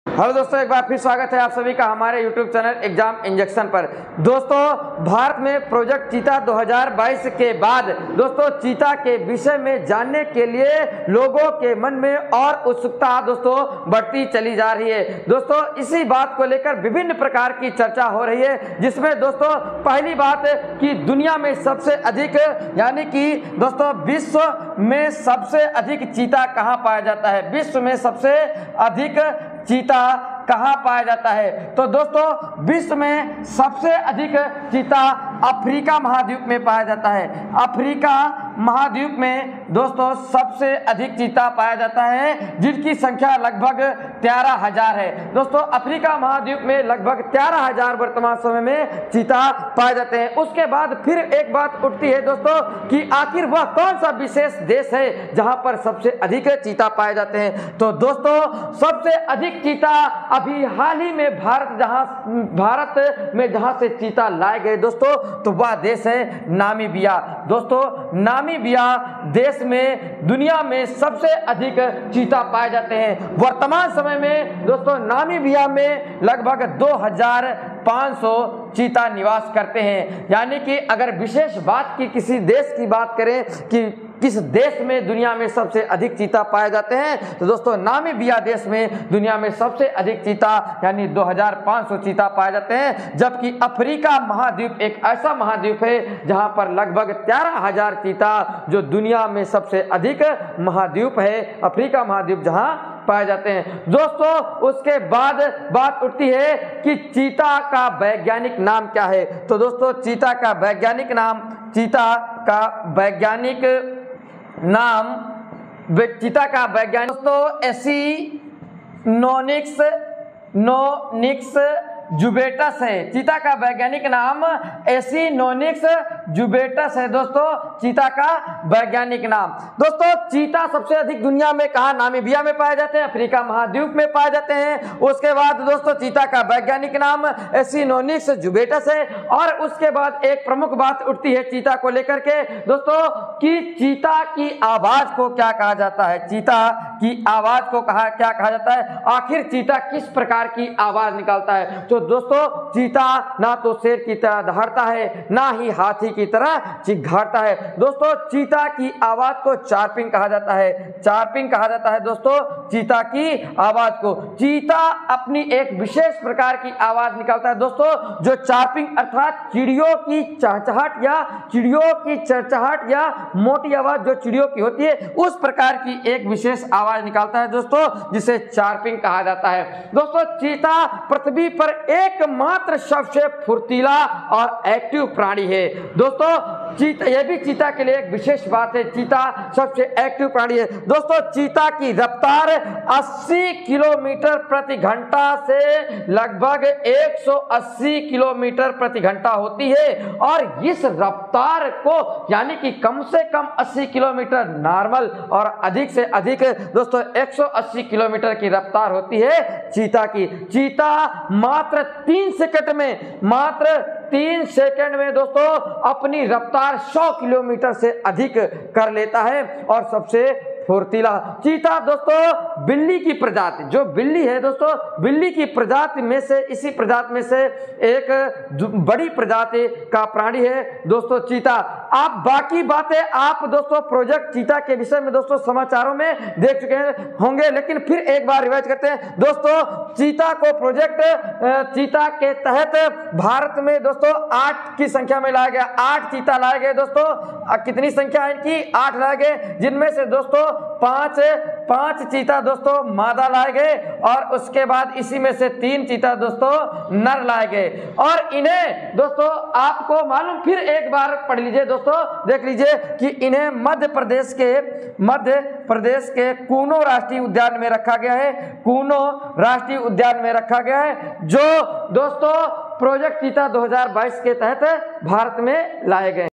Hello दोस्तों, एक बार फिर स्वागत है आप सभी का हमारे YouTube चैनल एग्जाम इंजेक्शन पर। दोस्तों, भारत में प्रोजेक्ट चीता 2022 के बाद दोस्तों चीता के विषय में जानने के लिए लोगों के मन में और उत्सुकता दोस्तों बढ़ती चली जा रही है। दोस्तों, इसी बात को लेकर विभिन्न प्रकार की चर्चा हो रही है, जिसमें दोस्तों पहली बात कि दुनिया में सबसे अधिक यानी कि दोस्तों विश्व में सबसे अधिक चीता कहाँ पाया जाता है, विश्व में सबसे अधिक चीता कहाँ पाया जाता है। तो दोस्तों विश्व में सबसे अधिक चीता अफ्रीका महाद्वीप में पाया जाता है। अफ्रीका महाद्वीप में दोस्तों सबसे अधिक चीता पाया जाता है, जिनकी संख्या लगभग 13,000 है। दोस्तों अफ्रीका महाद्वीप में लगभग 13,000 वर्तमान समय में चीता पाए जाते हैं। उसके बाद फिर एक बात उठती है दोस्तों कि आखिर वह कौन सा विशेष देश है जहां पर सबसे अधिक चीता पाए जाते हैं। तो दोस्तों सबसे अधिक चीता अभी हाल ही में भारत में जहां से चीता लाए गए दोस्तों, तो वह देश है नामीबिया। दोस्तों नामीबिया देश में दुनिया में सबसे अधिक चीता पाए जाते हैं। वर्तमान समय में दोस्तों नामीबिया में लगभग 2,500 चीता निवास करते हैं। यानी कि अगर विशेष बात की किसी देश की बात करें कि किस देश में दुनिया में सबसे अधिक चीता पाए जाते हैं, तो दोस्तों नामीबिया देश में दुनिया में सबसे अधिक चीता यानी 2,500 चीता पाए जाते हैं। जबकि अफ्रीका महाद्वीप एक ऐसा महाद्वीप है जहां पर लगभग 13,000 चीता, जो दुनिया में सबसे अधिक महाद्वीप है अफ्रीका महाद्वीप, जहां पाए जाते हैं। दोस्तों उसके बाद बात उठती है कि चीता का वैज्ञानिक नाम क्या है। तो दोस्तों चीता का वैज्ञानिक दोस्तों एसिनोनिक्स जुबेटस है। चीता का वैज्ञानिक नाम एसिनोनिक्स जुबेटस है। दोस्तों चीता का वैज्ञानिक नाम। दोस्तों चीता सबसे अधिक दुनिया में कहा, नामीबिया में पाए जाते हैं, अफ्रीका महाद्वीप में पाए जाते हैं। उसके बाद दोस्तों चीता का वैज्ञानिक नाम एसिनोनिक्स जुबेटस है। और उसके बाद एक प्रमुख बात उठती है चीता को लेकर के दोस्तों कि चीता की आवाज को क्या कहा जाता है। चीता की आवाज को क्या कहा जाता है, आखिर चीता किस प्रकार की आवाज निकालता है। तो दोस्तों चीता ना तो शेर की तरह दहाड़ता है, ना ही हाथी की तरह चिघाड़ता है। दोस्तों चीता की आवाज को चार्पिंग कहा जाता है। चार्पिंग कहा जाता है दोस्तों चीता की आवाज को। चीता अपनी एक विशेष प्रकार की आवाज निकालता है दोस्तों, जो चार्पिंग अर्थात चिड़ियों की चहचहाट या मोटी आवाज जो चिड़ियों की होती है, उस प्रकार की एक विशेष आवाज निकालता है दोस्तों, जिसे चार्पिंग कहा जाता है। दोस्तों चीता पृथ्वी पर एकमात्र सबसे फुर्तीला और एक्टिव प्राणी है। दोस्तों चीता, यह भी चीता के लिए एक विशेष बात है, चीता सबसे एक्टिव प्राणी है। दोस्तों चीता की रफ्तार 80 किलोमीटर प्रति घंटा से लगभग 180 किलोमीटर प्रति घंटा होती है। और इस रफ्तार को यानी कि कम से कम 80 किलोमीटर नॉर्मल और अधिक से अधिक दोस्तों 180 किलोमीटर की रफ्तार होती है चीता की। चीता मात्र 3 सेकंड में दोस्तों अपनी रफ्तार 100 किलोमीटर से अधिक कर लेता है। और सबसे फुर्तीला चीता दोस्तों बिल्ली की प्रजाति, जो बिल्ली है दोस्तों, बिल्ली की प्रजाति में से, इसी प्रजाति में से एक बड़ी प्रजाति का प्राणी है दोस्तों चीता। आप बाकी बातें आप दोस्तों प्रोजेक्ट चीता के विषय में दोस्तों समाचारों में देख चुके होंगे, लेकिन फिर एक बार रिवाइज करते हैं। दोस्तों चीता को प्रोजेक्ट चीता के तहत भारत में दोस्तों 8 की संख्या में लाया गया। 8 चीता लाए गए दोस्तों। कितनी संख्या है इनकी, 8 लाए गए, जिनमें से दोस्तों 5 चीता दोस्तों मादा लाए गए और उसके बाद इसी में से 3 चीता दोस्तों नर लाए गए। और इन्हें दोस्तों आपको मालूम, फिर एक बार पढ़ लीजिए दोस्तों, देख लीजिए कि इन्हें मध्य प्रदेश के कूनो राष्ट्रीय उद्यान में रखा गया है। कूनो राष्ट्रीय उद्यान में रखा गया है, जो दोस्तों प्रोजेक्ट चीता 2022 के तहत भारत में लाए गए।